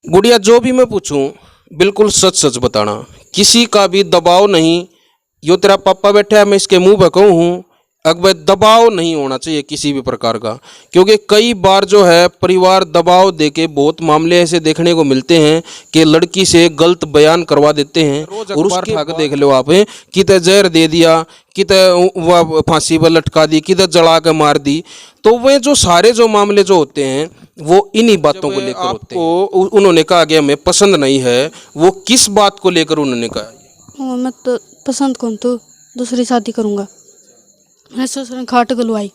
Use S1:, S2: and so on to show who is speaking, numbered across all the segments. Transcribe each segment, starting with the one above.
S1: गुड़िया, जो भी मैं पूछूं बिल्कुल सच सच बताना, किसी का भी दबाव नहीं। यो तेरा पापा बैठा है, मैं इसके मुंह पे कहूँ हूँ, अगर दबाव नहीं होना चाहिए किसी भी प्रकार का। क्योंकि कई बार जो है परिवार दबाव देके बहुत मामले ऐसे देखने को मिलते हैं कि लड़की से गलत बयान करवा देते हैं। और उसके ठाक देख लो आप, किते जहर दे दिया, किते वह फांसी पर लटका दी, किते जला के मार दी। तो वे जो सारे जो मामले जो होते हैं वो इन्हीं बातों को लेकर होते हैं। आपको उन्होंने कहा कि हमें पसंद नहीं है, वो किस बात को लेकर उन्होंने कहा?
S2: मैं तो पसंद कौन, तो दूसरी शादी करूंगा। मैं ससुर ने खाट गलवाई।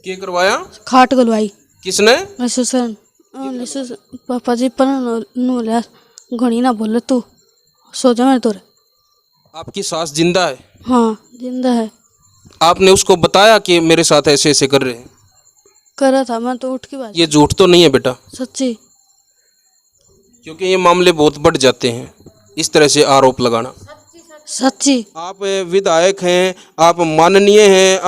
S1: क्या करवाया?
S2: खाट गलवाई।
S1: किसने?
S2: मैं ससुर पापा जी पर नो घड़ी ना बोले, तू सो जा मेरे तोरे।
S1: आपकी सास जिंदा है?
S2: हाँ जिंदा है।
S1: आपने उसको बताया कि मेरे साथ ऐसे ऐसे कर रहे हैं?
S2: करा था, मैं तो उठ के बात।
S1: ये झूठ तो नहीं है बेटा?
S2: सच्ची।
S1: क्योंकि ये मामले बहुत बढ़ जाते हैं इस तरह से आरोप लगाना।
S2: सच्ची।
S1: आप विधायक हैं, आप माननीय हैं,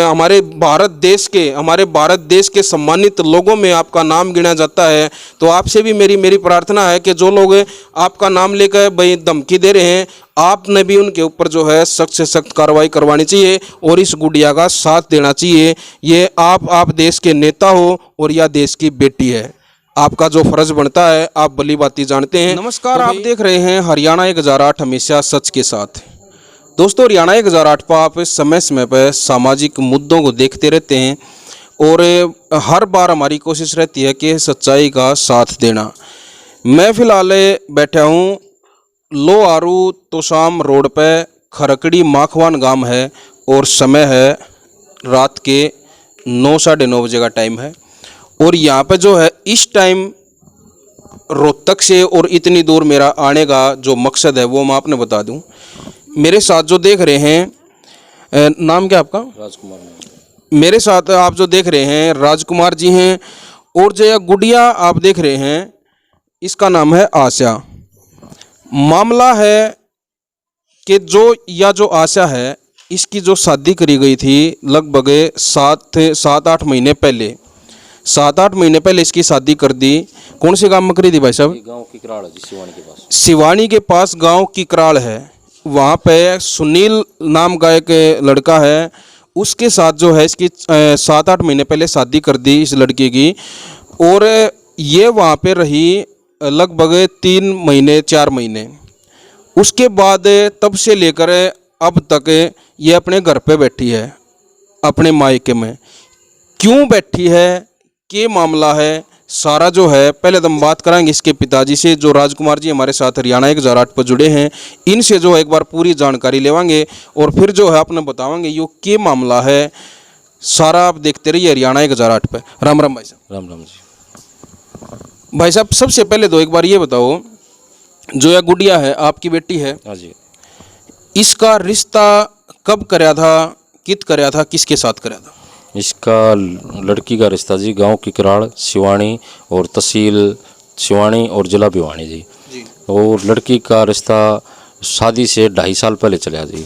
S1: हमारे भारत देश के सम्मानित लोगों में आपका नाम गिना जाता है। तो आपसे भी मेरी प्रार्थना है कि जो लोग आपका नाम लेकर भाई धमकी दे रहे हैं, आपने भी उनके ऊपर जो है सख्त से सख्त कार्रवाई करवानी चाहिए और इस गुड़िया का साथ देना चाहिए। ये आप देश के नेता हो और यह देश की बेटी है, आपका जो फर्ज बनता है आप भली बाती जानते हैं। नमस्कार, आप देख रहे हैं हरियाणा 1008 हमेशा सच के साथ। दोस्तों, हरियाणा 1008 पर आप समय समय पर सामाजिक मुद्दों को देखते रहते हैं और हर बार हमारी कोशिश रहती है कि सच्चाई का साथ देना। मैं फिलहाल बैठा हूँ लो आरू तोशाम रोड पे, खरकड़ी माखवान गांव है और समय है रात के 9 साढ़े 9 बजे का टाइम है। और यहाँ पे जो है इस टाइम रोहतक से और इतनी दूर मेरा आने का जो मकसद है वो मैं आपने बता दूं। मेरे साथ जो देख रहे हैं, नाम क्या आपका?
S3: राजकुमार।
S1: मेरे साथ आप जो देख रहे हैं राजकुमार जी हैं। और जो यह गुड़िया आप देख रहे हैं इसका नाम है आशा। मामला है कि जो आशा है इसकी जो शादी करी गई थी लगभग 7-8 महीने पहले। 7-8 महीने पहले इसकी शादी कर दी। कौन से गांव में करी थी भाई साहब?
S3: गांव की कराड़ है जी, सिवानी के पास।
S1: सिवानी के पास गांव की कराड़ है, वहाँ पे सुनील नाम का एक लड़का है, उसके साथ जो है इसकी 7-8 महीने पहले शादी कर दी इस लड़की की। और ये वहाँ पे रही लगभग 3 महीने 4 महीने। उसके बाद तब से लेकर अब तक ये अपने घर पे बैठी है, अपने मायके में। क्यों बैठी है, क्या मामला है, सारा जो है पहले तो हम बात कराएंगे इसके पिताजी से, जो राजकुमार जी हमारे साथ हरियाणा 1008 पर जुड़े हैं। इनसे जो है एक बार पूरी जानकारी लेवांगे और फिर जो है आपने बतावांगे यो क्या मामला है। सारा आप देखते रहिए हरियाणा 1008 पर। राम राम भाई साहब।
S3: राम राम जी।
S1: भाई साहब, सबसे पहले तो एक बार ये बताओ, जो यह गुड़िया है आपकी बेटी है,
S3: हाँ जी,
S1: इसका रिश्ता कब कराया था, कित कराया था, किसके साथ कराया था?
S3: इसका लड़की का रिश्ता जी गांव की कराड़, सिवानी और तहसील सिवानी और जिला भिवानी जी। और लड़की का रिश्ता शादी से 2.5 साल पहले चला जी।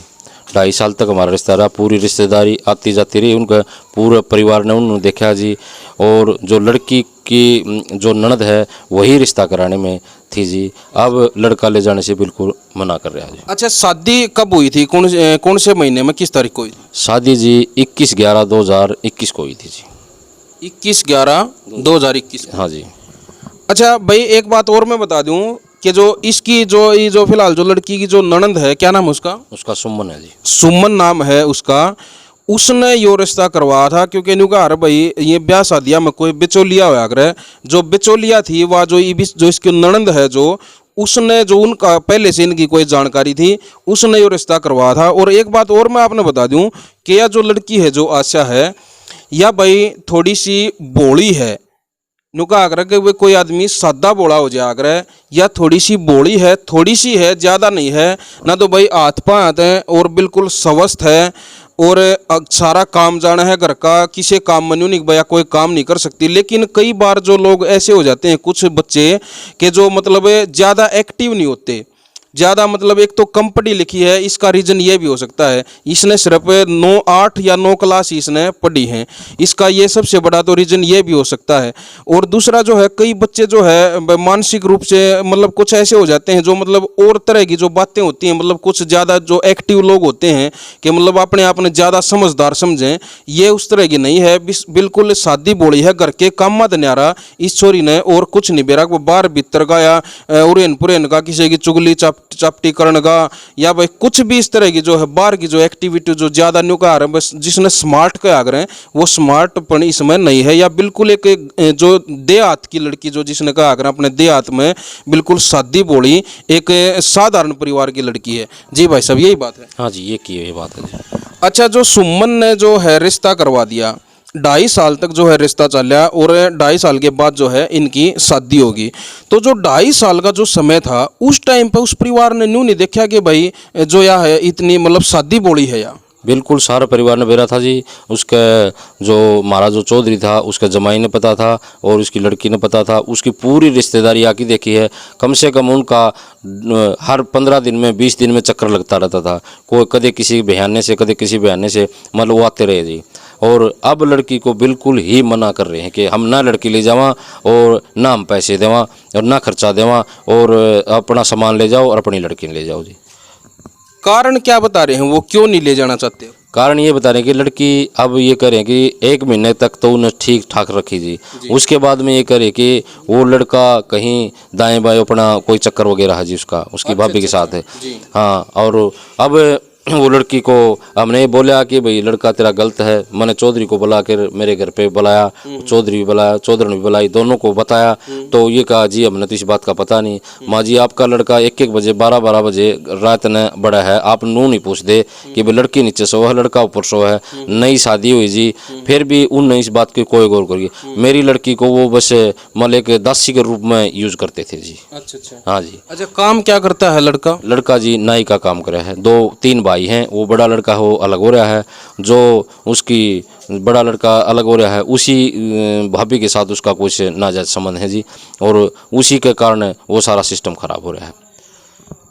S3: 2.5 साल तक हमारा रिश्ता रहा, पूरी रिश्तेदारी आती जाती रही, उनका पूरा परिवार ने उन्होंने देखा जी। और जो लड़की की जो ननद है वही रिश्ता कराने में थी जी। अब लड़का ले जाने से बिल्कुल मना कर रहा है जी।
S1: अच्छा, शादी कब हुई थी, कौन से महीने में, किस तारीख को हुई थी?
S3: शादी जी 21/11/2021 को हुई थी जी।
S1: 21/11/2021।
S3: हाँ जी।
S1: अच्छा भाई, एक बात और मैं बता दूं कि जो इसकी जो फिलहाल जो लड़की की जो ननंद है, क्या नाम है उसका?
S3: उसका सुमन है जी।
S1: सुमन नाम है उसका। उसने यो रिश्ता करवाया था क्योंकि नुकार भाई ये ब्याह शादियाँ में कोई बिचौलिया होया करे। जो बिचौलिया थी वह जो इसकी ननंद है, जो उसने जो उनका पहले से इनकी कोई जानकारी थी, उसने यो रिश्ता करवाया था। और एक बात और मैं आपने बता दूं कि यह जो लड़की है, जो आशा है, यह भाई थोड़ी सी बोली है। नुका आग्रह कि वे कोई आदमी सादा बोला हो जाए आग्रह, या थोड़ी सी बोली है, थोड़ी सी है, ज़्यादा नहीं है ना। तो भाई हाथ पाँव है और बिल्कुल स्वस्थ है और सारा काम जाना है घर का, किसी काम में नहीं भैया कोई काम नहीं कर सकती। लेकिन कई बार जो लोग ऐसे हो जाते हैं, कुछ बच्चे के जो मतलब ज़्यादा एक्टिव नहीं होते, ज़्यादा मतलब एक तो कम पढ़ी लिखी है, इसका रीज़न ये भी हो सकता है इसने सिर्फ 8 या 9 क्लास इसने पढ़ी हैं, इसका ये सबसे बड़ा तो रीज़न ये भी हो सकता है। और दूसरा जो है कई बच्चे जो है मानसिक रूप से मतलब कुछ ऐसे हो जाते हैं जो मतलब और तरह की जो बातें होती हैं, मतलब कुछ ज़्यादा जो एक्टिव लोग होते हैं कि मतलब अपने आप में ज़्यादा समझदार समझें, ये उस तरह की नहीं है। बिल्कुल सादी बोली है, घर के काम मत न्यारा इस छोरी ने और कुछ नहीं बेरा वो बाहर भीतर का या उरेन पुरेन का किसी की चुगली चापटी करने का या भाई कुछ भी इस तरह की जो है बाहर की जो एक्टिविटी जो ज़्यादा न्यू का आ रहे हैं, बस जिसने स्मार्ट का आ रहे हैं वो स्मार्टपन इसमें नहीं है। या बिल्कुल एक जो देहात की लड़की जो जिसने कहा अगर अपने देहात में बिल्कुल सादी बोली एक साधारण परिवार की लड़की है। जी भाई साहब यही बात है।
S3: हाँ जी, ये बात है जी।
S1: अच्छा, जो सुमन ने जो है रिश्ता करवा दिया, 2.5 साल तक जो है रिश्ता चला और 2.5 साल के बाद जो है इनकी शादी होगी, तो जो 2.5 साल का जो समय था उस टाइम पे उस परिवार ने न्यू नहीं देखा कि भाई जो या है इतनी मतलब शादी बोली है या
S3: बिल्कुल सारा परिवार ने बेरा था जी। उसका जो महाराज जो चौधरी था उसका जमाई ने पता था और उसकी लड़की ने पता था, उसकी पूरी रिश्तेदारी आके देखी है। कम से कम उनका हर 15 दिन में 20 दिन में चक्कर लगता रहता था, कोई कदे किसी बहाने से कदे किसी बहाने से मतलब वो आते रहे जी। और अब लड़की को बिल्कुल ही मना कर रहे हैं कि हम ना लड़की ले जावा और ना हम पैसे देवा और ना खर्चा देवा और अपना सामान ले जाओ और अपनी लड़की ले जाओ जी।
S1: कारण क्या बता रहे हैं, वो क्यों नहीं ले जाना चाहते?
S3: कारण ये बता रहे हैं कि लड़की अब ये कह रहे हैं कि 1 महीने तक तो उन्हें ठीक ठाक रखी जी, उसके बाद में ये कह रहे कि वो लड़का कहीं दाएं बाएं अपना कोई चक्कर वगैरह है जी उसका, उसकी भाभी के साथ है। हाँ, और अब वो लड़की को हमने बोला कि भाई लड़का तेरा गलत है। मैंने चौधरी को बुला कर मेरे घर पे बुलाया, चौधरी भी बुलाया, चौधरी भी बुलाई, दोनों को बताया। तो ये कहा जी हमने तो इस बात का पता नहीं। माँ जी आपका लड़का 1-1 बजे 12-12 बजे रात ने बड़ा है, आप नू नहीं पूछ दे कि भाई लड़की नीचे सो है लड़का ऊपर सो है, नई शादी हुई जी। फिर भी उनने इस बात की कोई गौर करी। मेरी लड़की को वो बस मतलब एक दासी के रूप में यूज करते थे जी।
S1: अच्छा।
S3: हाँ जी।
S1: अच्छा, काम क्या करता है लड़का?
S3: लड़का जी नाई का काम कर रहा है। 2-3 भाई हैं, वो बड़ा लड़का हो अलग हो रहा है, जो उसकी बड़ा लड़का अलग हो रहा है, उसी भाभी के साथ उसका कुछ नाजायज संबंध है जी, और उसी के कारण वो सारा सिस्टम खराब हो रहा है।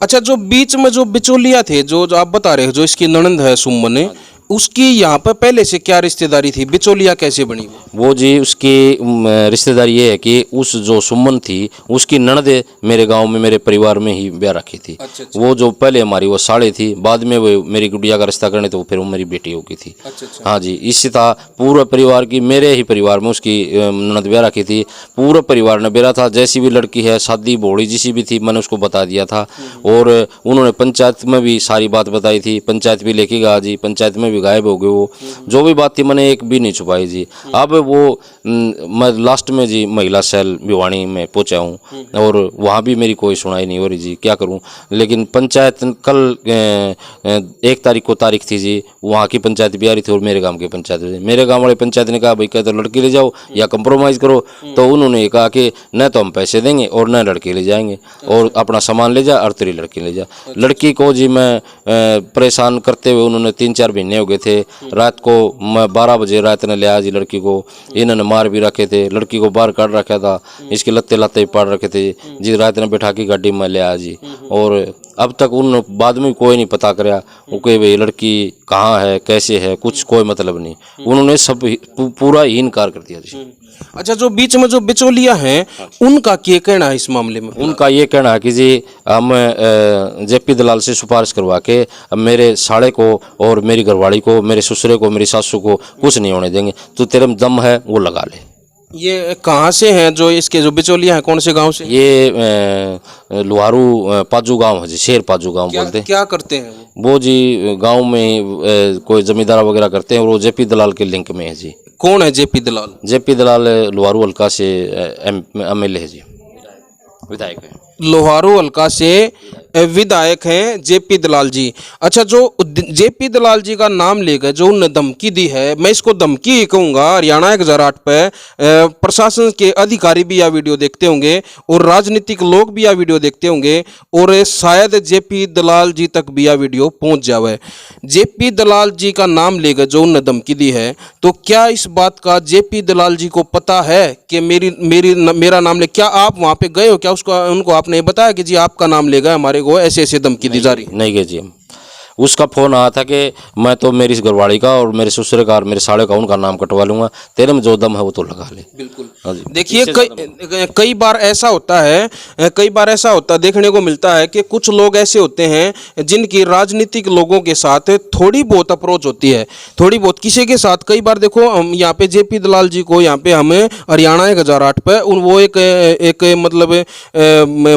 S1: अच्छा, जो बीच में जो बिचौलिया थे जो आप बता रहे हो जो इसकी ननंद है सुमन, उसकी यहाँ पर पहले से क्या रिश्तेदारी थी, बिचौलिया कैसे बनी?
S3: वो जी उसकी रिश्तेदारी ये है कि उस जो सुमन थी उसकी ननद मेरे गांव में मेरे परिवार में ही ब्याह रखी थी।
S1: अच्छा।
S3: वो जो पहले हमारी वो साले थी, बाद में वो मेरी गुड़िया का रिश्ता करने तो फिर वो मेरी बेटी हो गई थी।
S1: अच्छा।
S3: हाँ जी, इससे था पूरा परिवार की, मेरे ही परिवार में उसकी ननद ब्याह रखी थी। पूरा परिवार ने बेरा था, जैसी भी लड़की है शादी बोड़ी जिसी भी थी मैंने उसको बता दिया था। और उन्होंने पंचायत में भी सारी बात बताई थी, पंचायत भी लेके गया जी, पंचायत में भी गायब हो गए वो। जो भी बात थी मैंने एक भी नहीं छुपाई जी। अब वो मैं लास्ट में जी महिला सेल भिवानी में पहुंचा हूँ और वहाँ भी मेरी कोई सुनाई नहीं हो रही जी, क्या करूँ। लेकिन पंचायत कल 1 तारीख को तारीख थी जी, वहाँ की पंचायत भी आ रही थी और मेरे गांव की पंचायत भी। मेरे गांव वाले पंचायत ने कहा भाई क्या तो लड़की ले जाओ या कंप्रोमाइज़ करो। तो उन्होंने कहा कि न तो हम पैसे देंगे और न लड़की ले जाएंगे, और अपना सामान ले जा और तेरी लड़की ले जा। लड़की को जी मैं परेशान करते हुए उन्होंने 3-4 महीने हो गए थे। रात को मैं 12 बजे रात ने ले आया जी लड़की को, इन्होंने मार भी रखे थे, लड़की को बाहर काट रखा था, इसके लत्ते लत्ते पाड़ रखे थे जी। रात ने बैठा के गाड़ी में ले आया जी, और अब तक उन बाद में कोई नहीं पता कराया वो कि भाई लड़की कहाँ है कैसे है, कुछ कोई मतलब नहीं। उन्होंने सब पूरा ही इनकार कर दिया जी।
S1: अच्छा, जो बीच में जो बिचौलिया हैं उनका क्या कहना है इस मामले में?
S3: उनका ये कहना है कि जी हम जेपी दलाल से सिफारिश करवा के मेरे साड़े को और मेरी घरवाली को, मेरे ससुरे को, मेरी सासू को कुछ नहीं होने देंगे, तो तेरे में दम है वो लगा ले।
S1: ये कहाँ से हैं जो इसके जो बिचौलिया हैं, कौन से गांव से?
S3: ये लोहारू पाजू गांव है जी, शेर पाजू गांव बोलते हैं।
S1: क्या करते हैं
S3: वो जी गांव में कोई जमींदार वगैरह करते हैं, और वो जेपी दलाल के लिंक में है जी।
S1: कौन है जेपी दलाल?
S3: जेपी दलाल लोहारू हल्का से MLA है जी, विधायक है।
S1: लोहारू हल्का से विधायक हैं जेपी दलाल जी। अच्छा, जो जेपी दलाल जी का नाम लेकर जो उन्होंने धमकी दी है, मैं इसको धमकी ही कहूँगा। हरियाणा 1008 पे प्रशासन के अधिकारी भी यह वीडियो देखते होंगे और राजनीतिक लोग भी यह वीडियो देखते होंगे, और शायद जेपी दलाल जी तक भी यह वीडियो पहुँच जावे। जेपी दलाल जी का नाम लेकर जो उन्होंने धमकी दी है, तो क्या इस बात का जेपी दलाल जी को पता है कि मेरा नाम ले? क्या आप वहाँ पे गए हो? क्या उसको उनको आपने बताया कि जी आपका नाम लेगा, हमारे को ऐसे ऐसे धमकी दी जा रही है?
S3: नहीं गए जी हम। उसका फ़ोन आया था कि मैं तो मेरी घरवाली का और मेरे ससुर का और मेरे साले का उनका नाम कटवा लूँगा, तेरे में जो दम है वो तो लगा ले।
S1: बिल्कुल।
S3: हाँ जी।
S1: देखिए कई बार ऐसा होता है, कई बार ऐसा होता देखने को मिलता है कि कुछ लोग ऐसे होते हैं जिनकी राजनीतिक लोगों के साथ थोड़ी बहुत अप्रोच होती है, थोड़ी बहुत किसी के साथ। कई बार देखो हम यहाँ पे जेपी दलाल जी को यहाँ पे हमें हरियाणा 1008 पे वो एक मतलब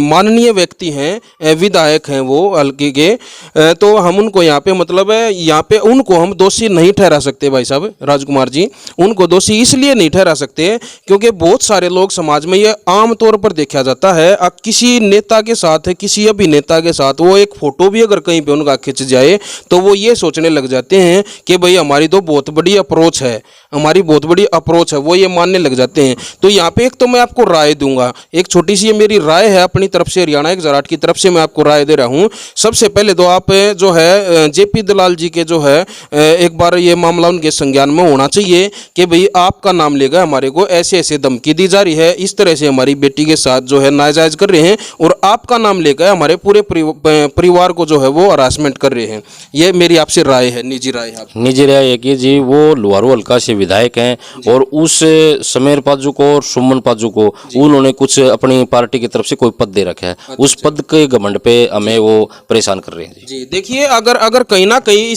S1: माननीय व्यक्ति हैं, विधायक हैं वो हल्के के, तो हम उनको यहाँ पे मतलब यहाँ पे उनको हम दोषी नहीं ठहरा सकते भाई साहब राजकुमार जी। उनको दोषी इसलिए नहीं ठहरा सकते क्योंकि बहुत सारे लोग समाज में ये आम तौर पर देखा जाता है, किसी नेता के साथ, किसी अभिनेता के साथ वो एक फोटो भी अगर कहीं पे उनका खिंच जाए तो वो ये सोचने लग जाते हैं कि भाई हमारी तो बहुत बड़ी अप्रोच है, हमारी बहुत बड़ी अप्रोच है, वो ये मानने लग जाते हैं। तो यहाँ पे एक तो मैं आपको राय दूंगा, एक छोटी सी ये मेरी राय है अपनी तरफ से, हरियाणा 1008 की तरफ से मैं आपको राय दे रहा हूँ। सबसे पहले तो आप जो है जेपी दलाल जी के जो है एक बार ये मामला उनके संज्ञान में होना चाहिए कि भाई आपका नाम लेगा, हमारे को ऐसे ऐसे धमकी दी जा रही है, इस तरह से हमारी बेटी के साथ जो है नाजायज कर रहे हैं और आपका नाम लेकर हमारे पूरे परिवार को जो है वो हरासमेंट कर रहे हैं। ये मेरी आपसे राय है, निजी राय है।
S3: निजी राय है कि जी वो लुहारू हल्का से विधायक हैं और उस समेर पाजू को और सुमन पाजू को उन्होंने कुछ अपनी पार्टी की तरफ से कोई पद दे रखा है, उस पद के घमंड पे हमें वो परेशान कर रहे हैं।
S1: जी देखिए अगर कहीं ना कहीं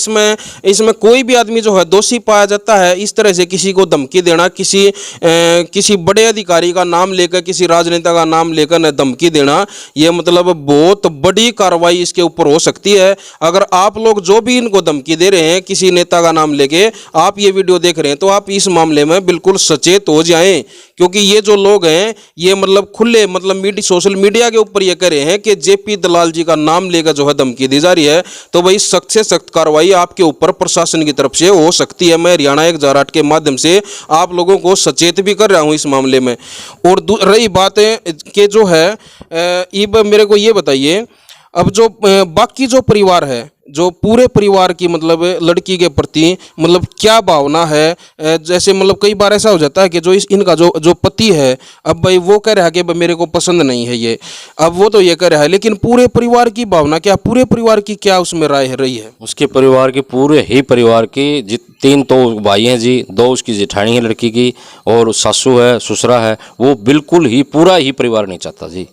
S1: इसमें कोई भी आदमी जो है दोषी पाया जाता है, इस तरह से किसी को धमकी देना, किसी बड़े अधिकारी का नाम लेकर, किसी राजनेता का नाम लेकर न धमकी देना, ये मतलब बहुत बड़ी कार्रवाई इसके ऊपर हो सकती है। अगर आप लोग जो भी इनको धमकी दे रहे हैं किसी नेता का नाम लेके, आप ये वीडियो देख रहे हैं तो आप इस मामले में बिल्कुल सचेत हो जाएं, क्योंकि ये जो लोग हैं ये मतलब खुले मतलब सोशल मीडिया के ऊपर ये कह रहे हैं कि जेपी दलाल जी का नाम लेकर जो है धमकी दी जा रही है, तो भाई सख्त से सख्त कार्रवाई आपके ऊपर प्रशासन की तरफ से हो सकती है। मैं हरियाणा 1008 के माध्यम से आप लोगों को सचेत भी कर रहा हूं इस मामले में। और रही बात कि जो है मेरे को ये बताइए, अब जो बाकी जो परिवार है, जो पूरे परिवार की मतलब लड़की के प्रति मतलब क्या भावना है? जैसे मतलब कई बार ऐसा हो जाता है कि जो इनका जो पति है, अब भाई वो कह रहा है कि भाई मेरे को पसंद नहीं है ये, अब वो तो ये कह रहा है, लेकिन पूरे परिवार की भावना क्या, पूरे परिवार की क्या उसमें राय रही है?
S3: उसके परिवार के पूरे ही परिवार की 3 तो भाई हैं जी, 2 उसकी जेठानी है लड़की की और सासू है, ससुरा है, वो बिल्कुल ही पूरा ही परिवार नहीं चाहता जी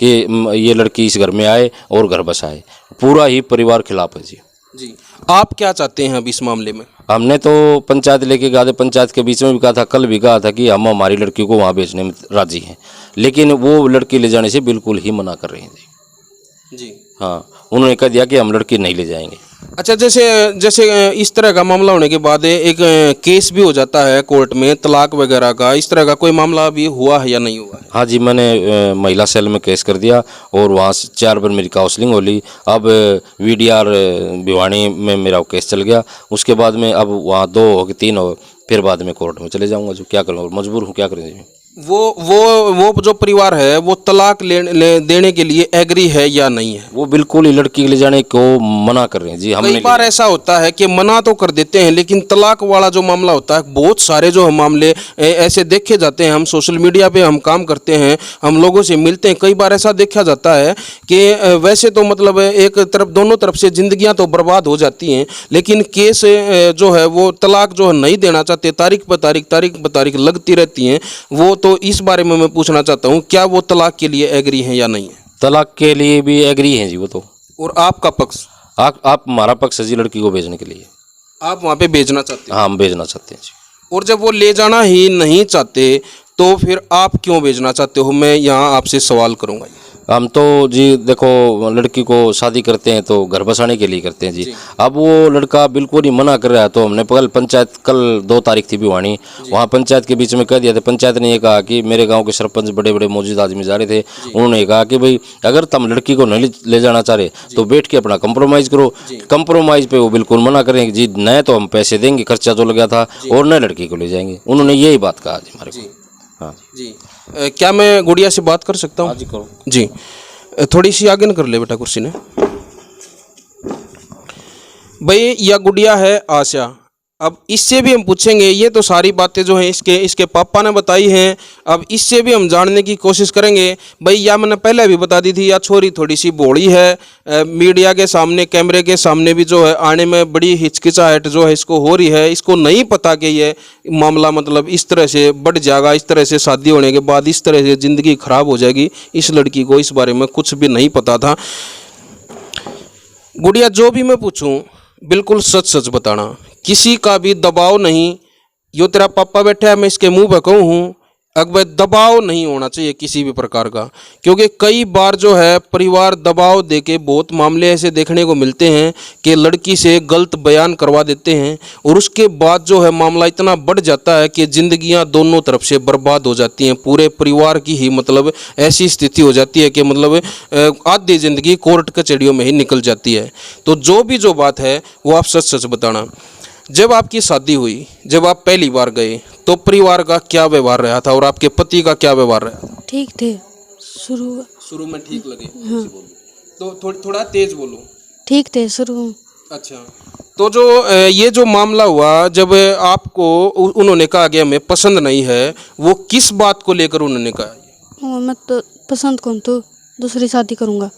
S3: कि ये लड़की इस घर में आए और घर बसाए, पूरा ही परिवार खिलाफ है जी।
S1: आप क्या चाहते हैं अब इस मामले में?
S3: हमने तो पंचायत लेके गए थे, पंचायत के बीच में भी कहा था, कल भी कहा था कि हम हमारी लड़की को वहाँ बेचने में राजी हैं, लेकिन वो लड़की ले जाने से बिल्कुल ही मना कर रहे हैं जी। हाँ, उन्होंने कह दिया कि हम लड़की नहीं ले जाएंगे।
S1: अच्छा, जैसे इस तरह का मामला होने के बाद एक केस भी हो जाता है कोर्ट में तलाक वगैरह का, इस तरह का कोई मामला अभी हुआ है या नहीं हुआ है?
S3: हाँ जी, मैंने महिला सेल में केस कर दिया और वहाँ से 4 बार मेरी काउंसलिंग हो ली। अब वीडीआर भिवानी में मेरा केस चल गया, उसके बाद में अब वहाँ 2 हो गए 3 हो, फिर बाद में कोर्ट में चले जाऊँगा। जो क्या करूँगा, मजबूर हूँ, क्या करेंगे।
S1: वो जो परिवार है वो तलाक देने के लिए एग्री है या नहीं है?
S3: वो बिल्कुल ही लड़की ले जाने को मना कर रहे हैं जी।
S1: कई बार ऐसा होता है कि मना तो कर देते हैं, लेकिन तलाक वाला जो मामला होता है, बहुत सारे जो मामले ऐसे देखे जाते हैं, हम सोशल मीडिया पे हम काम करते हैं, हम लोगों से मिलते हैं, कई बार ऐसा देखा जाता है कि वैसे तो मतलब एक तरफ दोनों तरफ से जिंदगियां तो बर्बाद हो जाती हैं, लेकिन केस जो है वो तलाक जो है नहीं देना चाहते, तारीख पर तारीख लगती रहती हैं। वो तो इस बारे में मैं पूछना चाहता हूँ, क्या वो तलाक के लिए एग्री हैं या नहीं है?
S3: तलाक के लिए भी एग्री हैं जी वो तो।
S1: और आपका पक्ष?
S3: आप हमारा पक्ष है जी, लड़की को भेजने के लिए।
S1: आप वहाँ पे भेजना चाहते हैं?
S3: हाँ, हम भेजना चाहते हैं जी।
S1: और जब वो ले जाना ही नहीं चाहते तो फिर आप क्यों भेजना चाहते हो? मैं यहाँ आपसे सवाल करूँगा।
S3: हम तो जी देखो, लड़की को शादी करते हैं तो घर बसाने के लिए करते हैं जी। अब वो लड़का बिल्कुल ही मना कर रहा है, तो हमने कल 2 तारीख थी भिवानी, वहाँ पंचायत के बीच में कह दिया था। पंचायत ने ये कहा कि मेरे गांव के सरपंच बड़े बड़े मौजूद आदमी जा रहे थे, उन्होंने कहा कि भाई अगर तुम लड़की को नहीं ले जाना चाह रहे तो बैठ के अपना कंप्रोमाइज़ करो। कंप्रोमाइज़ पे वो बिल्कुल मना करेंगे जी, न तो हम पैसे देंगे, खर्चा जो लगा था, और न लड़की को ले जाएंगे। उन्होंने यही बात कहा जी हमारे को। हाँ
S1: जी, क्या मैं गुड़िया से बात कर सकता हूँ?
S3: जी करो
S1: जी, थोड़ी सी आगे न कर ले बेटा कुर्सी ने। भाई यह गुड़िया है आशा, अब इससे भी हम पूछेंगे, ये तो सारी बातें जो हैं इसके पापा ने बताई हैं। अब इससे भी हम जानने की कोशिश करेंगे। भाई या मैंने पहले भी बता दी थी, या छोरी थोड़ी सी भोली है। मीडिया के सामने, कैमरे के सामने भी जो है आने में बड़ी हिचकिचाहट जो है इसको हो रही है। इसको नहीं पता कि ये मामला मतलब इस तरह से बढ़ जाएगा, इस तरह से शादी होने के बाद इस तरह से ज़िंदगी खराब हो जाएगी। इस लड़की को इस बारे में कुछ भी नहीं पता था। गुड़िया, जो भी मैं पूछूं बिल्कुल सच सच बताना, किसी का भी दबाव नहीं। यो तेरा पापा बैठा है, मैं इसके मुंह पे कहूँ हूँ, अगर दबाव नहीं होना चाहिए किसी भी प्रकार का। क्योंकि कई बार जो है परिवार दबाव देके बहुत मामले ऐसे देखने को मिलते हैं कि लड़की से गलत बयान करवा देते हैं और उसके बाद जो है मामला इतना बढ़ जाता है कि ज़िंदगियां दोनों तरफ से बर्बाद हो जाती हैं। पूरे परिवार की ही मतलब ऐसी स्थिति हो जाती है कि मतलब आधी ज़िंदगी कोर्ट कचहरियों में ही निकल जाती है। तो जो बात है वो आप सच सच बताना। जब आपकी शादी हुई, जब आप पहली बार गए, तो परिवार का क्या व्यवहार रहा था और आपके पति का क्या व्यवहार रहा था?
S2: ठीक थे शुरू
S1: में ठीक लगे? हाँ। तो थोड़ा तेज बोलो।
S2: ठीक थे शुरू।
S1: अच्छा, तो जो ये जो मामला हुआ, जब आपको उन्होंने कहा कि हमें पसंद नहीं है, वो किस बात को लेकर उन्होंने कहा?
S2: मैं तो पसंद कौन, तो दूसरी शादी करूँगा।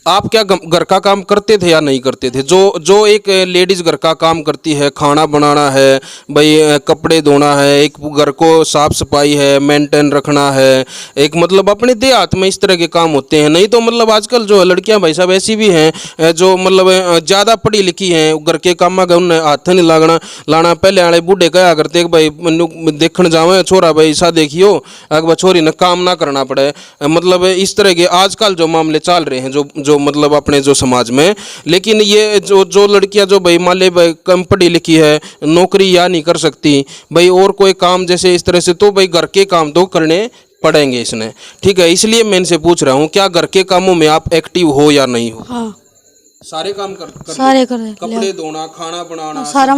S1: आप क्या घर का काम करते थे या नहीं करते थे? जो एक लेडीज घर का काम करती है, खाना बनाना है, भाई कपड़े धोना है, एक घर को साफ सफाई है, मेंटेन रखना है, एक मतलब अपने देहात में इस तरह के काम होते हैं। नहीं तो मतलब आजकल जो लड़कियां भाई साहब ऐसी भी हैं जो मतलब ज़्यादा पढ़ी लिखी हैं, घर के काम में उन्हें हाथ नहीं लाना। पहले वाले बूढ़े कहा करते भाई देखने जावे छोरा भाई सा देखियो, अगर छोरी ने काम ना करना पड़े। मतलब इस तरह के आजकल जो मामले चल रहे हैं जो मतलब अपने जो समाज में। लेकिन ये जो लड़कियां जो भाई मान ले कम पढ़ी लिखी है, नौकरी या नहीं कर सकती भाई, और कोई काम जैसे इस तरह से, तो भाई घर के काम तो करने पड़ेंगे इसने। ठीक है, इसलिए मैं इनसे पूछ रहा हूँ, क्या घर के कामों में आप एक्टिव हो या नहीं हो?
S2: हाँ,
S1: सारे काम
S2: सारे कर
S1: कपड़े धोना, खाना बनाना,
S2: सारा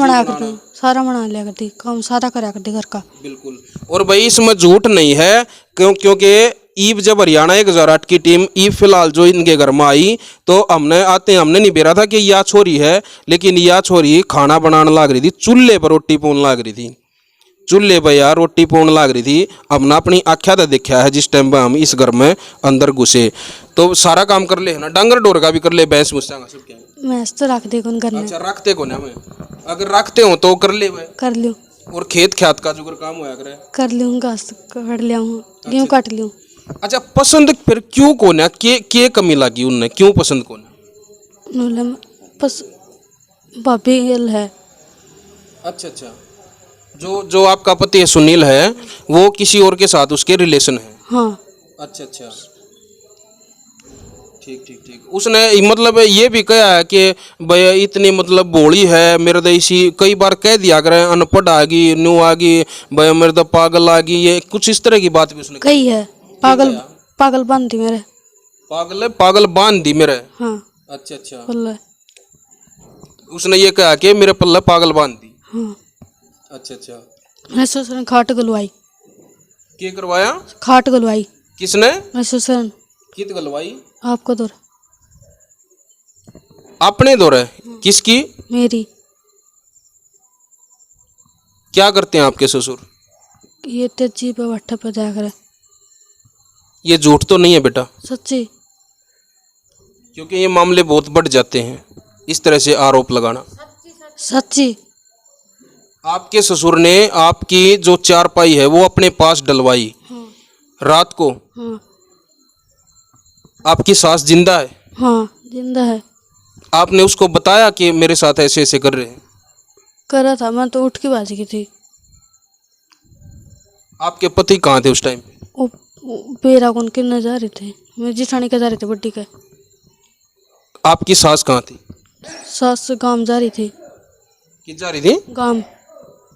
S2: बना लिया करती, काम सारा करा करती घर का।
S1: बिल्कुल। और भाई इसमें झूठ नहीं है, क्योंकि ईब जब हरियाणा 1008 की टीम ईब फिलहाल जो इनके घर में आई, तो हमने नहीं बेरा था कि यह छोरी है, लेकिन यह छोरी खाना बनाने लाग रही थी, चूल्हे पर रोटी पोन लाग रही थी, चूल्हे पर यार रोटी पोन लाग रही थी। हमने अपनी आख्या तो देखा है जिस टाइम पर हम इस घर में अंदर घुसे, तो सारा काम कर ले है ना, डांगर डोर का भी कर ले, भैंस मुस्सा का सब क्या।
S2: मैं तो रख दे कौन करने।
S1: अच्छा, रखते को ना, मैं अगर रखते हो तो कर ले भाई।
S2: कर लियो।
S1: और खेत ख्यात का जो काम होया करे
S2: कर लियो, घास काट लिया हूँ, गेहूँ काट लियो।
S1: अच्छा, पसंद फिर क्यों कोना के कमी लगी उनने, क्यों पसंद कोना?
S2: बस भाभी है।
S1: अच्छा, जो आपका पति है सुनील है, वो किसी और के साथ उसके रिलेशन है?
S2: हाँ।
S1: अच्छा, ठीक। उसने मतलब ये भी कहा है कि भैया इतनी मतलब भोली है, मेरे तो इसी कई बार कह दिया करे अनपढ़ आ गई, न्यू आ गई, भैया मेरे तो पागल आ गई, ये कुछ इस तरह की बात भी उसने
S2: कही है। पागल बांध दी मेरे।
S1: पागल बांध दी मेरे।
S2: हाँ।
S1: अच्छा,
S2: पल्ले।
S1: उसने ये कहा कि मेरे पल्ले पागल बांध दी।
S2: हाँ।
S1: अच्छा।
S2: मैं ससुर खाट गलवाई।
S1: क्या करवाया?
S2: खाट गलवाई।
S1: किसने?
S2: मैं ससुर।
S1: कित गलवाई?
S2: आपको दौर।
S1: अपने दौर है? किसकी?
S2: मेरी।
S1: क्या करते हैं आपके ससुर?
S2: ये तेजी पे भट्ठे पे जाया करे।
S1: ये झूठ तो नहीं है बेटा?
S2: सच्ची।
S1: क्योंकि ये मामले बहुत बढ़ जाते हैं इस तरह से आरोप लगाना।
S2: सच्ची।
S1: आपके ससुर ने आपकी जो चारपाई है वो अपने पास डलवाई।
S2: हाँ।
S1: रात को?
S2: हाँ।
S1: आपकी सास जिंदा है?
S2: हाँ, जिंदा है।
S1: आपने उसको बताया कि मेरे साथ ऐसे ऐसे कर रहे हैं?
S2: करा था, मैं तो उठ के बाज गई थी।
S1: आपके पति कहाँ थे उस टाइम पे?
S2: वो बेरा कौन के न जा रहे थे, मैं जिठानी के जा रहे थे बड्डी के।
S1: आपकी सास कहाँ थी?
S2: सास गांव जा रही थी।
S1: किस जा रही थी?
S2: गांव।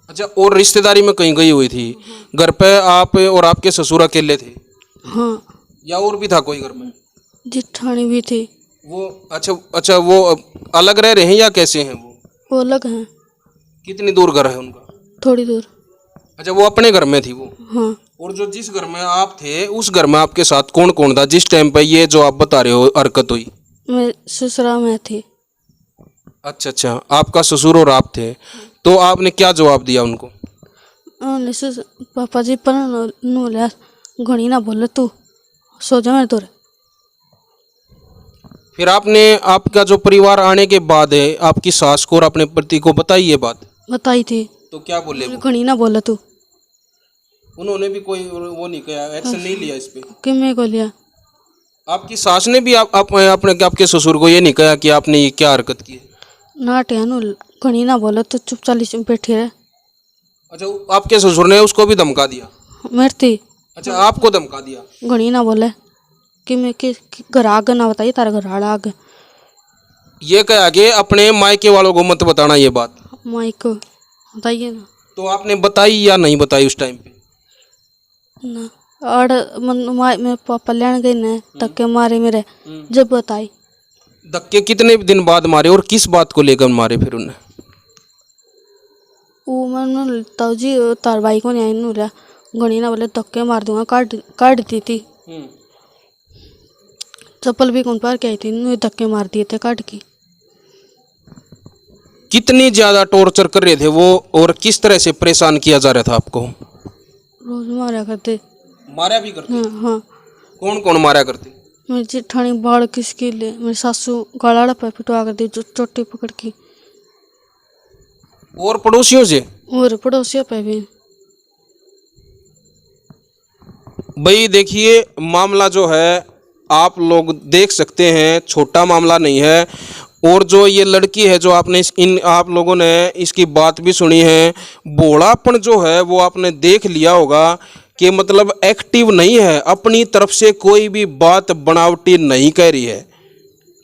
S1: अच्छा, और रिश्तेदारी में कहीं गई हुई थी? घर पे आप और आपके ससुर अकेले थे?
S2: हाँ।
S1: या और भी था कोई घर में?
S2: जिठानी भी थी।
S1: वो अच्छा, वो अलग रह रहे हैं या कैसे हैं
S2: वो अलग हैं।
S1: कितनी दूर घर है उनका?
S2: थोड़ी दूर।
S1: अच्छा, वो अपने घर में थी वो?
S2: हाँ।
S1: और जो जिस घर में आप थे उस घर में आपके साथ कौन कौन था जिस टाइम पे ये जो आप बता रहे हो हरकत हुई?
S2: मैं ससुरा में थी।
S1: अच्छा अच्छा, आपका ससुर और आप थे, तो आपने क्या जवाब दिया उनको?
S2: पापा जी पर नू लिया घनी ना बोले तू सो जा मेरे तोरे।
S1: फिर आपने, आपका जो परिवार आने के बाद है, आपकी सास को और अपने पति को बताई ये बात?
S2: बताई थी,
S1: तो क्या बोले वो?
S2: घनी ना बोले तू।
S1: उन्होंने भी कोई वो नहीं किया, एक्शन नहीं लिया इस पे?
S2: कि मेरे को लिया।
S1: आपकी सास ने भी अपने आपके ससुर को ये नहीं कहा कि आपने ये क्या हरकत की है?
S2: नाटिया नू घनी ना बोले तो चुप चाली बैठी रहे।
S1: अच्छा, आपके ससुर ने उसको भी धमका दिया?
S2: मेरे थी
S1: अच्छा, आपको धमका दिया?
S2: घनी ना बोले कि मैं कि घर आग ना बताइए तारा घर आड़ा आग।
S1: ये कहा कि अपने मायके वालों को मत बताना ये बात?
S2: माइक बताइए ना।
S1: तो आपने बताई या नहीं बताई उस टाइम पे?
S2: ना और मेरे पापा लेने गए ने धक्के मारे मेरे, जब बताई।
S1: धक्के कितने दिन बाद मारे और किस बात को लेकर मारे फिर उन्हें?
S2: वो मैंने ताऊ जी तार भाई को नहीं आई नू लिया घनी ना बोले धक्के मार दूंगा, काट दी थी। चप्पल भी कौन पार के आई थी, नू धक्के मार दिए थे काट की।
S1: कितनी ज्यादा टॉर्चर कर रहे थे वो और किस तरह से परेशान किया जा रहा था आपको?
S2: रोज मारा करते।
S1: मारा भी करते?
S2: हाँ।
S1: कौन कौन मारा करते?
S2: मेरी जेठानी बाढ़ किसके लिए, मेरी सासू गलाड़ा पे पिटवा कर दी चोटी पकड़ की।
S1: और पड़ोसियों से?
S2: और पड़ोसियों पे भी।
S1: भाई देखिए, मामला जो है आप लोग देख सकते हैं, छोटा मामला नहीं है। और जो ये लड़की है जो आपने आप लोगों ने इसकी बात भी सुनी है, भोलापन जो है वो आपने देख लिया होगा कि मतलब एक्टिव नहीं है, अपनी तरफ से कोई भी बात बनावटी नहीं कह रही है,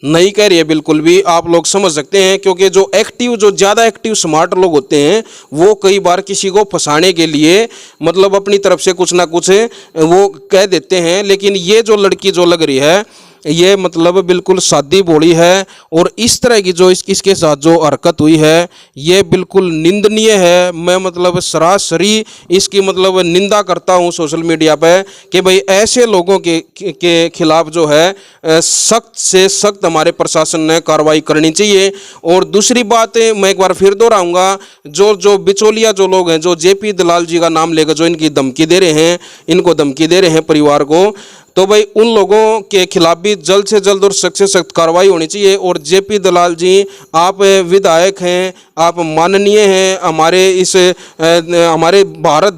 S1: नहीं कह रही है बिल्कुल भी। आप लोग समझ सकते हैं क्योंकि जो एक्टिव, जो ज़्यादा एक्टिव स्मार्ट लोग होते हैं वो कई बार किसी को फंसाने के लिए मतलब अपनी तरफ से कुछ ना कुछ वो कह देते हैं। लेकिन ये जो लड़की जो लग रही है ये मतलब बिल्कुल सादी भोली है और इस तरह की जो इसके साथ जो हरकत हुई है ये बिल्कुल निंदनीय है। मैं मतलब सरासरी इसकी मतलब निंदा करता हूँ सोशल मीडिया पे कि भाई ऐसे लोगों के खिलाफ जो है सख्त से सख्त हमारे प्रशासन ने कार्रवाई करनी चाहिए। और दूसरी बात मैं एक बार फिर दोहराऊंगा, जो बिचौलिया जो लोग हैं, जो जेपी दलाल जी का नाम लेकर जो इनकी धमकी दे रहे हैं, इनको धमकी दे रहे हैं परिवार को, तो भाई उन लोगों के खिलाफ भी जल्द से जल्द और सख्त से सख्त कार्रवाई होनी चाहिए। और जेपी दलाल जी, आप विधायक हैं, आप माननीय हैं, हमारे भारत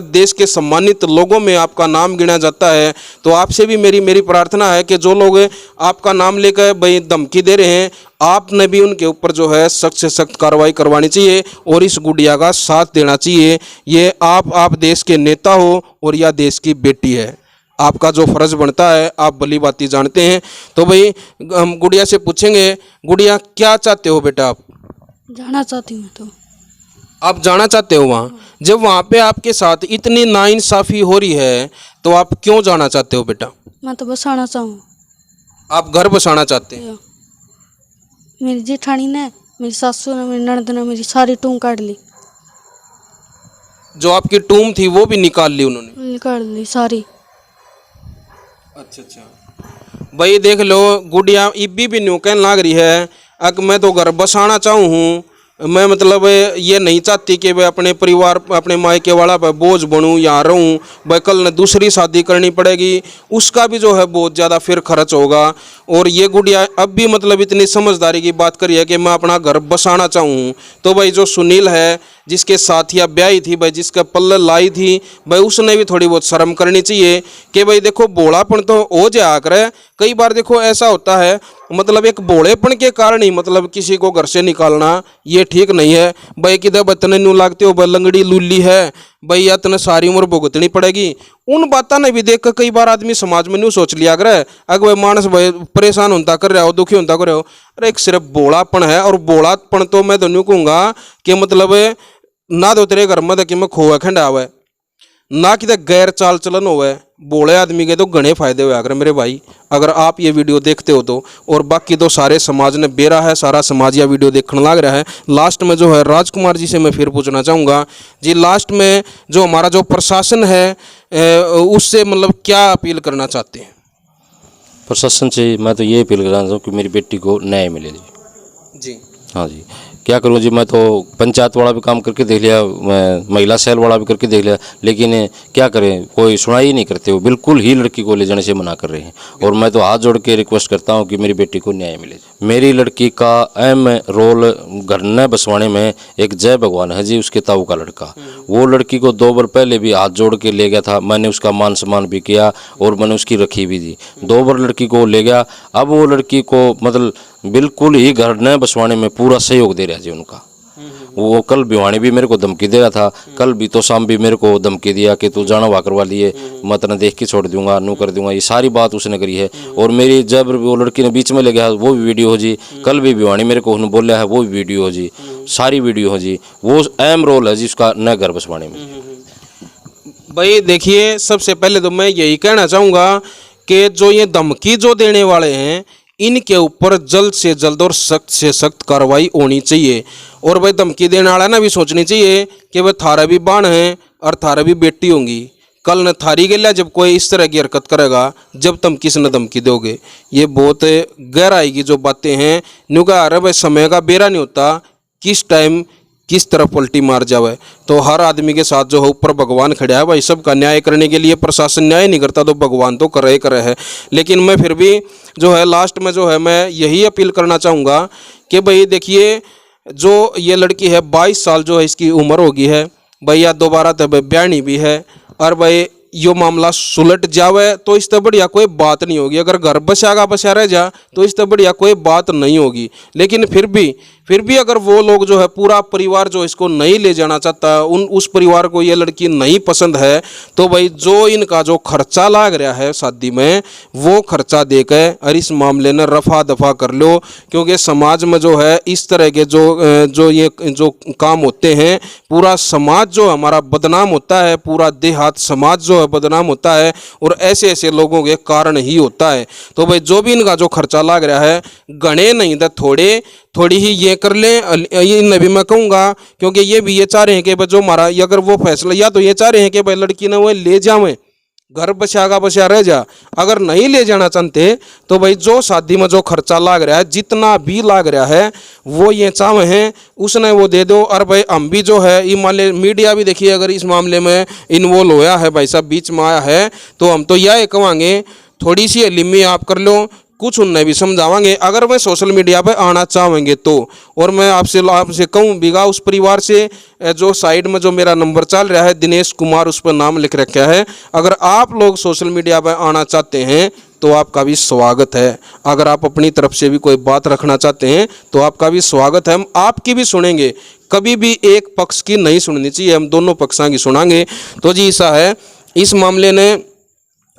S1: देश के सम्मानित लोगों में आपका नाम गिना जाता है। तो आपसे भी मेरी प्रार्थना है कि जो लोग आपका नाम लेकर भाई धमकी दे रहे हैं, आपने भी उनके ऊपर जो है सख्त से सख्त कार्रवाई करवानी चाहिए और इस गुड़िया का साथ देना चाहिए। ये आप देश के नेता हो और यह देश की बेटी है, आपका जो फर्ज बनता है आप भली बाती जानते हैं। तो भाई हम गुड़िया से पूछेंगे, गुड़िया क्या चाहते हो बेटा आप?
S2: जाना चाहती हूँ। तो
S1: आप जाना चाहते हो वहाँ? जब वहाँ पे आपके साथ इतनी नाइंसाफ़ी हो रही है तो आप क्यों जाना चाहते हो बेटा?
S2: मैं तो बस आना चाहूँ।
S1: आप घर बसाना चाहते हैं?
S2: मेरी जेठानी ने, मेरी सासू ने, मेरी ननद ने मेरी सारी टूम काट ली।
S1: जो आपकी टूम थी वो भी निकाल ली उन्होंने?
S2: निकाल ली सारी।
S1: अच्छा अच्छा, भाई देख लो, गुड़िया इब्बी भी न्यू कहने लाग रही है अगर मैं तो घर बसाना चाहूँ हूँ, मैं मतलब ये नहीं चाहती कि मैं अपने परिवार, अपने मायके वाला पर बोझ बनूँ, यहाँ रहूँ। भाई कल न दूसरी शादी करनी पड़ेगी, उसका भी जो है बहुत ज़्यादा फिर खर्च होगा। और ये गुड़िया अब भी मतलब इतनी समझदारी की बात करी है कि मैं अपना घर बसाना चाहूँ। तो भाई जो सुनील है, जिसके साथ या ब्याही थी, भाई जिसका पल्ले लाई थी, भाई उसने भी थोड़ी बहुत शर्म करनी चाहिए कि भाई देखो भोलापन तो हो जाया करे। कई बार देखो ऐसा होता है मतलब एक भोलेपन के कारण ही मतलब किसी को घर से निकालना ये ठीक नहीं है। भाई किधर बतने न्यू लागते हो, भाई लंगड़ी लुल्ली है, भाई या तने सारी उम्र भुगतनी पड़ेगी। उन बातों ने भी देख कर कई बार आदमी समाज में न्यू सोच लिया करे अगर भाई मानस भाई परेशान होता कर रहे हो, दुखी होता कर रहे हो, अरे एक सिर्फ भोलापन है। और भोलापन तो मैं तो न्यू कहूँगा कि मतलब ना तो तेरे घर में कि मैं खोआ खंडा हुआ ना कि गैर चाल चलन हुआ। बोले आदमी के तो घने फायदे हुए अगर मेरे भाई, अगर आप ये वीडियो देखते हो तो। और बाकी तो सारे समाज ने बेरा है, सारा समाज यह वीडियो देखने लग रहा है। लास्ट में जो है राजकुमार जी से मैं फिर पूछना चाहूँगा जी, लास्ट में जो हमारा जो प्रशासन है उससे मतलब क्या अपील करना चाहते हैं?
S3: प्रशासन से मैं तो ये अपील करना चाहता हूँ कि मेरी बेटी को न्याय मिले जी। हाँ जी, क्या करूँ जी, मैं तो पंचायत वाला भी काम करके देख लिया, मैं महिला सेल वाला भी करके देख लिया, लेकिन क्या करें, कोई सुनाई ही नहीं करते, वो बिल्कुल ही लड़की को ले जाने से मना कर रहे हैं। और मैं तो हाथ जोड़ के रिक्वेस्ट करता हूँ कि मेरी बेटी को न्याय मिले। मेरी लड़की का अहम रोल घर न बसवाने में एक जय भगवान है जी, उसके ताऊ का लड़का, वो लड़की को 2 बार पहले भी हाथ जोड़ के ले गया था, मैंने उसका मान सम्मान भी किया और मैंने उसकी रखी भी दी। 2 बार लड़की को ले गया, अब वो लड़की को मतलब बिल्कुल ही घर न बसवाने में पूरा सहयोग दे रहा जी उनका। वो कल भिवानी भी मेरे को धमकी दे रहा था, कल भी तो शाम भी मेरे को धमकी दिया कि तू जाना हुआ करवा लिए, मत न देख के छोड़ दूंगा, नू कर दूंगा, ये सारी बात उसने करी है। और मेरी जब वो लड़की ने बीच में ले गया वो भी वीडियो हो जी, कल भी भिवानी मेरे को उन्होंने बोला है वो भी वीडियो हो जी, सारी वीडियो हो जी। वो अहम रोल है जी उसका न घर बसवाने में।
S1: भाई देखिए, सबसे पहले तो मैं यही कहना चाहूँगा कि जो ये धमकी जो देने वाले हैं, इनके ऊपर जल्द से जल्द और सख्त से सख्त कार्रवाई होनी चाहिए। और भाई धमकी देने वाला ना भी सोचनी चाहिए कि वह थारा भी बाण है और थारा भी बेटी होंगी, कल न थारी के लिए जब कोई इस तरह की हरकत करेगा, जब तुम किस न धमकी दोगे। ये बहुत गहराई की जो बातें हैं, न्यू कहा रहा भाई समय का बेरा नहीं होता, किस टाइम किस तरफ पलटी मार जावे। तो हर आदमी के साथ जो है ऊपर भगवान खड़ा है भाई, सबका न्याय करने के लिए प्रशासन न्याय नहीं करता तो भगवान तो कर ही करे है। लेकिन मैं फिर भी जो है लास्ट में जो है मैं यही अपील करना चाहूँगा कि भाई देखिए, जो ये लड़की है 22 साल जो है इसकी उम्र होगी है भैया, दोबारा तब ब्यानी भी है, और भाई यो मामला सुलट जावे तो इस तरह बढ़िया कोई बात नहीं होगी। अगर घर बसा रह जा तो इस तरह बढ़िया कोई बात नहीं होगी। लेकिन फिर भी अगर वो लोग जो है पूरा परिवार जो इसको नहीं ले जाना चाहता, उस परिवार को ये लड़की नहीं पसंद है, तो भाई जो इनका जो खर्चा लाग रहा है शादी में, वो खर्चा देकर और इस मामले में रफा दफा कर लो। क्योंकि समाज में जो है इस तरह के जो काम होते हैं, पूरा समाज जो हमारा बदनाम होता है, पूरा देहात समाज जो है बदनाम होता है, और ऐसे ऐसे लोगों के कारण ही होता है। तो भाई जो भी इनका जो खर्चा लाग रहा है, गणे नहीं तो थोड़ी ही ये कर लें, ये भी मैं कहूँगा। क्योंकि ये भी ये चाह रहे हैं कि भाई जो हमारा अगर वो फैसला, या तो ये चाह रहे हैं कि भाई लड़की ना वो ले जावें, घर बसा रह जा। अगर नहीं ले जाना चाहते तो भाई जो शादी में जो खर्चा लाग रहा है, जितना भी लाग रहा है, वो ये चाहे हैं उसने वो दे दो। और भाई हम भी जो है ये मान ले, मीडिया भी देखिए अगर इस मामले में इन्वॉल्व होया है, भाई साहब बीच में आया है, तो हम तो यह कहेंगे थोड़ी सी लिम्मी आप कर लो, कुछ उन्हें भी समझावांगे अगर वह सोशल मीडिया पे आना चाहेंगे तो। और मैं आपसे कहूँ बिगा उस परिवार से, जो साइड में जो मेरा नंबर चल रहा है दिनेश कुमार, उस पर नाम लिख रखा है, अगर आप लोग सोशल मीडिया पे आना चाहते हैं तो आपका भी स्वागत है। अगर आप अपनी तरफ से भी कोई बात रखना चाहते हैं तो आपका भी स्वागत है, हम आपकी भी सुनेंगे। कभी भी एक पक्ष की नहीं सुननी चाहिए, हम दोनों पक्षों की सुनाएंगे। तो जी ऐसा है इस मामले ने,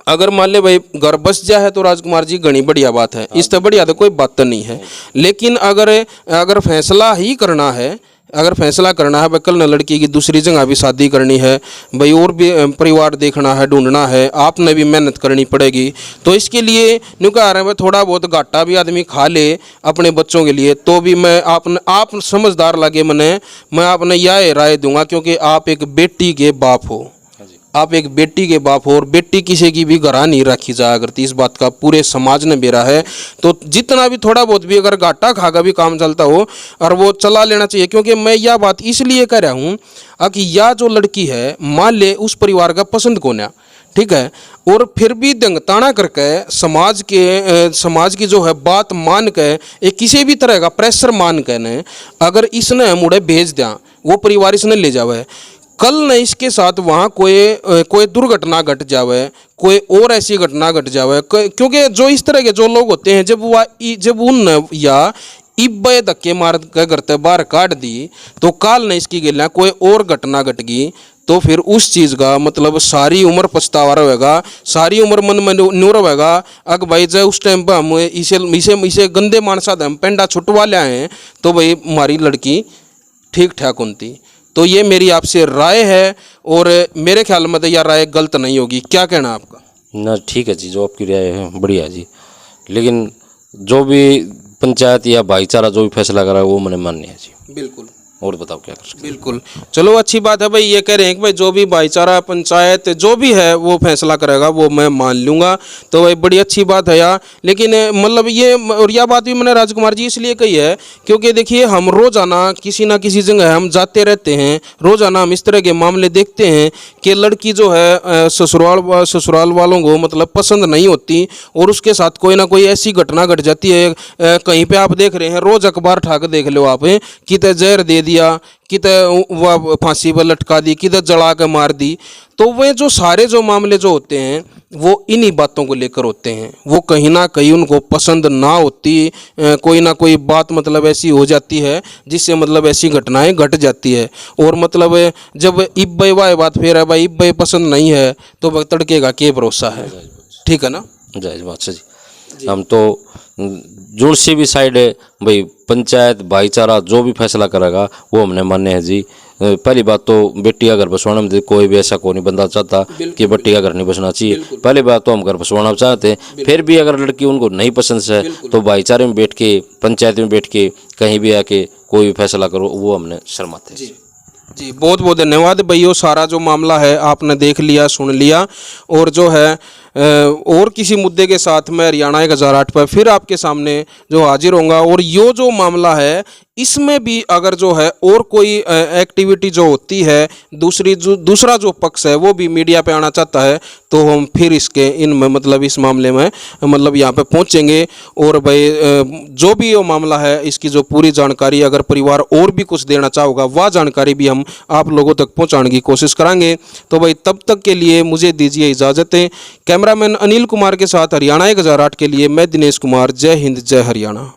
S1: अगर मान ले भाई घर बस जा है तो राजकुमार जी घनी बढ़िया बात है, इस तरह बढ़िया तो कोई बात नहीं है। लेकिन अगर फैसला ही करना है, अगर फैसला करना है भाई कल न लड़की की दूसरी जगह भी शादी करनी है, भाई और भी परिवार देखना है, ढूंढना है, आपने भी मेहनत करनी पड़ेगी। तो इसके लिए न्यू कह रहे हैं भाई थोड़ा बहुत घाटा भी आदमी खा ले अपने बच्चों के लिए, तो भी मैं आप समझदार लगे मैं आपने यह राय दूंगा। क्योंकि आप एक बेटी के बाप हो, आप एक बेटी के बाप हो, और बेटी किसी की भी घरा नहीं रखी जाया करती, इस बात का पूरे समाज ने बेरा है। तो जितना भी थोड़ा बहुत भी अगर घाटा खाकर भी काम चलता हो और वो चला लेना चाहिए। क्योंकि मैं यह बात इसलिए कह रहा हूँ कि यह जो लड़की है मान ले उस परिवार का पसंद कौन है, ठीक है, और फिर भी दंगताना करके समाज की जो है बात मान के, एक किसी भी तरह का प्रेशर मान के ने अगर इसने मुड़े भेज दिया, वो परिवार इसने ले जावे, कल न इसके साथ वहाँ कोई दुर्घटना घट जावे, कोई और ऐसी घटना घट जावे। क्योंकि जो इस तरह के जो लोग होते हैं, जब उन या इब्बे धक्के मार के घर से बाहर काट दी, तो काल न इसकी गिला कोई और घटना घट गई, तो फिर उस चीज़ का मतलब सारी उम्र पछतावा रहेगा, सारी उम्र मन में न्यू रहेगा। अगर भाई जब उस टाइम पर हम इसे गंदे मानसा हम पेंडा छुटवा लिया हैं, तो भाई हमारी लड़की ठीक ठाक होती। तो ये मेरी आपसे राय है, और मेरे ख्याल में तो यह राय गलत नहीं होगी। क्या कहना आपका?
S3: ना ठीक है जी, जो आपकी राय है बढ़िया जी, लेकिन जो भी पंचायत या भाईचारा जो भी फैसला करा वो मैंने मान्य है जी।
S1: बिल्कुल।
S3: और बताओ क्या कर सकते हैं।
S1: बिल्कुल, चलो अच्छी बात है भाई। ये कह रहे हैं कि भाई जो भी भाईचारा पंचायत जो भी है वो फैसला करेगा वो मैं मान लूँगा, तो भाई बड़ी अच्छी बात है यार। लेकिन मतलब ये और यह बात भी मैंने राजकुमार जी इसलिए कही है क्योंकि देखिए हम रोज़ाना किसी ना किसी जगह हम जाते रहते हैं, रोज़ाना हम इस तरह के मामले देखते हैं कि लड़की जो है ससुराल वालों को मतलब पसंद नहीं होती और उसके साथ कोई ना कोई ऐसी घटना घट जाती है। कहीं पे आप देख रहे हैं, रोज़ अखबार उठा के देख लो आप, कितने जहर दे दिया, किते वह फांसी पर लटका दी, किधर जला के मार दी। तो वे जो सारे जो मामले जो होते हैं वो इन्हीं बातों को लेकर होते हैं। वो कहीं ना कहीं उनको पसंद ना होती, कोई ना कोई बात मतलब ऐसी हो जाती है जिससे मतलब ऐसी घटनाएं घट जाती है। और मतलब जब इब्बे वाह बात फिर है भाई, इब्बे पसंद नहीं है तो वह तड़के का क्या भरोसा है। ठीक है ना,
S3: जायज बात से जी। हम तो जुड़ सी भी साइड है भाई, पंचायत भाईचारा जो भी फैसला करेगा वो हमने मान्य है जी। पहली बात तो बेटी का घर बसवाना में कोई भी ऐसा कोई नहीं बंदा चाहता कि बेटी का घर नहीं बसना चाहिए। पहली बात तो हम घर बसवाना चाहते हैं, फिर भी अगर लड़की उनको नहीं पसंद है तो भाईचारे में बैठ के, पंचायत में बैठ के कहीं भी आके कोई भी फैसला करो, वो हमने शर्माते हैं
S1: जी। बहुत बहुत धन्यवाद भैया। सारा जो मामला है आपने देख लिया, सुन लिया, और जो है और किसी मुद्दे के साथ मैं हरियाणा 1008 पर फिर आपके सामने जो हाजिर होऊंगा। और ये जो मामला है इसमें भी अगर जो है और कोई एक्टिविटी जो होती है, दूसरा जो पक्ष है वो भी मीडिया पे आना चाहता है, तो हम फिर इसके इनमें मतलब इस मामले में मतलब यहाँ पे पहुँचेंगे। और भाई जो भी ये मामला है इसकी जो पूरी जानकारी अगर परिवार और भी कुछ देना चाहोगा वह जानकारी भी हम आप लोगों तक पहुँचाने की कोशिश करेंगे। तो भाई तब तक के लिए मुझे दीजिए इजाज़तें। कैमरामैन अनिल कुमार के साथ हरियाणा 1008 के लिए मैं दिनेश कुमार। जय हिंद, जय हरियाणा।